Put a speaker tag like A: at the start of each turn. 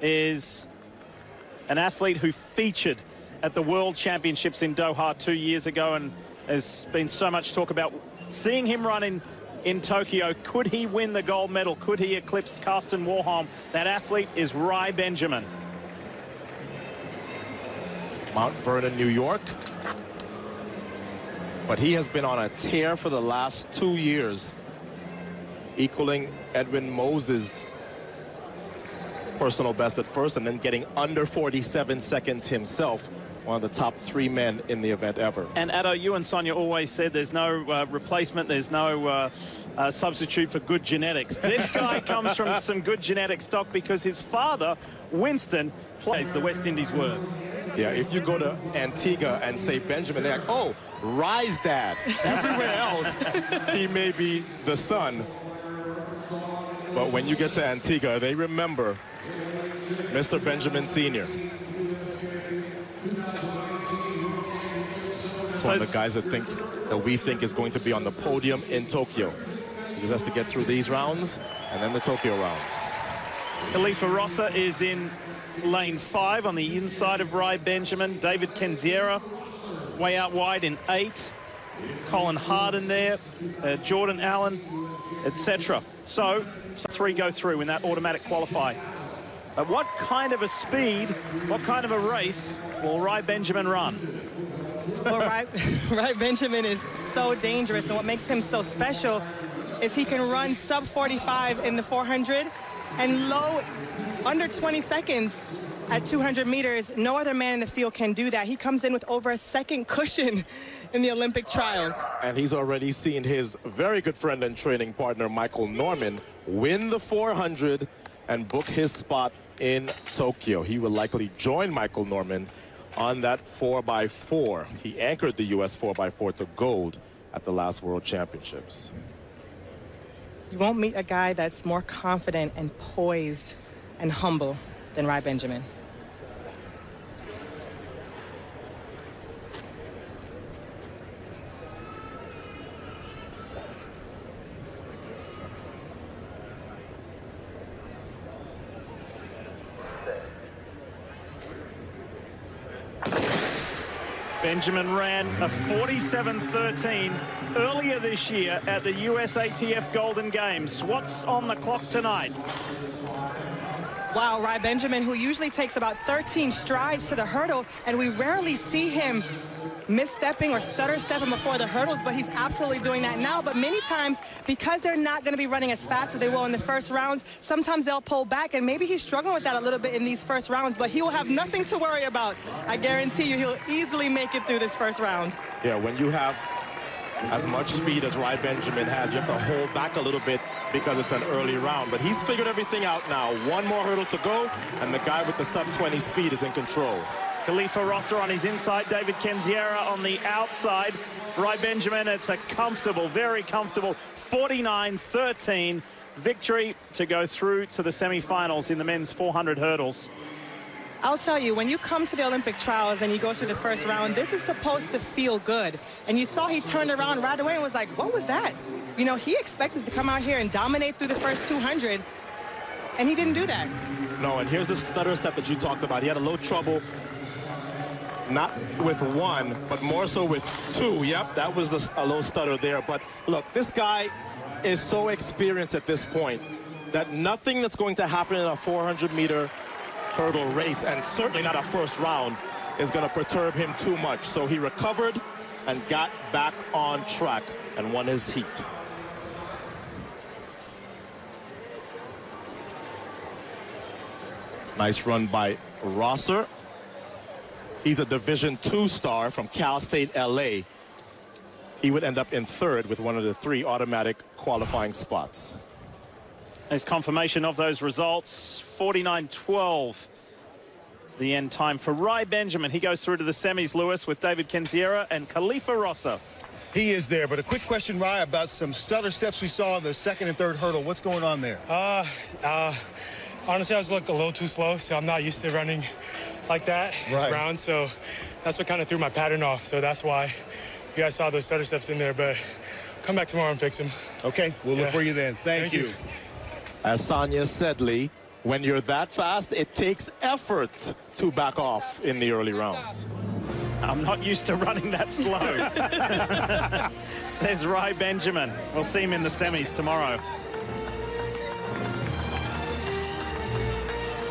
A: is an athlete who featured at the World Championships in Doha 2 years ago, and there's been so much talk about seeing him run in Tokyo. Could he win the gold medal? Could he eclipse Karsten Warholm? That athlete is Rai Benjamin.
B: Mount Vernon, New York. But he has been on a tear for the last 2 years, equaling Edwin Moses' personal best at first and then getting under 47 seconds himself. One of the top 3 men in the event ever.
A: And Addo, you and Sonia always said there's no replacement, there's no substitute for good genetics. This guy comes from some good genetic stock because his father, Winston, plays the West Indies word.
B: Yeah, if you go to Antigua and say Benjamin, they're like, oh, Rai's dad. Everywhere else, he may be the son. But when you get to Antigua, they remember Mr. Benjamin Sr. It's one of the guys that we think is going to be on the podium in Tokyo. He just has to get through these rounds and then the Tokyo rounds.
A: Khallifah Rosser is in lane 5 on the inside of Rai Benjamin. David Kendziera way out wide in 8. Collin Harden there, Jordan Allen, etc. So 3 go through in that automatic qualify. But what kind of a speed, what kind of a race will Rai Benjamin run?
C: Well, Rai Benjamin is so dangerous, and what makes him so special is he can run sub 45 in the 400 and low under 20 seconds at 200 meters. No other man in the field can do that. He comes in with over a second cushion in the Olympic trials.
B: And he's already seen his very good friend and training partner, Michael Norman, win the 400 and book his spot in Tokyo. He will likely join Michael Norman on that 4x4. He anchored the U.S. 4x4 to gold at the last World Championships.
C: You won't meet a guy that's more confident and poised and humble than Rai Benjamin.
A: Benjamin ran a 47.13 earlier this year at the USATF Golden Games. What's on the clock tonight?
C: Wow, Rai Benjamin, who usually takes about 13 strides to the hurdle, and we rarely see him misstepping or stutter stepping before the hurdles, but he's absolutely doing that now. But many times, because they're not going to be running as fast as they will in the first rounds, sometimes they'll pull back, and maybe he's struggling with that a little bit in these first rounds, but he will have nothing to worry about. I guarantee you he'll easily make it through this first round.
B: Yeah, when you have as much speed as Rai Benjamin has, you have to hold back a little bit because it's an early round. But he's figured everything out now. One more hurdle to go, and the guy with the sub-20 speed is in control.
A: Khallifah Rosser on his inside, David Kendziera on the outside. Rai Benjamin, it's a comfortable, very comfortable 49.13 victory to go through to the semifinals in the men's 400 hurdles.
C: I'll tell you, when you come to the Olympic trials and you go through the first round, this is supposed to feel good. And you saw he turned around right away and was like, what was that? You know, he expected to come out here and dominate through the first 200, and he didn't do that.
B: No, and here's the stutter step that you talked about. He had a little trouble, not with 1, but more so with 2. Yep, that was a little stutter there. But look, this guy is so experienced at this point that nothing that's going to happen in a 400-meter hurdle race, and certainly not a first round, is going to perturb him too much. So he recovered and got back on track and won his heat. Nice run by Rosser. He's a Division II star from Cal State LA. He would end up in 3rd with one of the 3 automatic qualifying spots.
A: There's confirmation of those results. 49.12 the end time for Rai Benjamin. He goes through to the semis, Lewis, with David Kendziera and Khallifah Rosser.
D: He is there, but a quick question, Rai, about some stutter steps we saw on the 2nd and 3rd hurdle. What's going on there?
E: Honestly, I was looked a little too slow, so I'm not used to running like that this round, so that's what kind of threw my pattern off. So that's why you guys saw those stutter steps in there, but come back tomorrow and fix them.
D: Okay, we'll look for you then. Thank you.
B: As Sonia Sedley when you're that fast, it takes effort to back off in the early rounds.
A: I'm not used to running that slow, says Rai Benjamin. We'll see him in the semis tomorrow.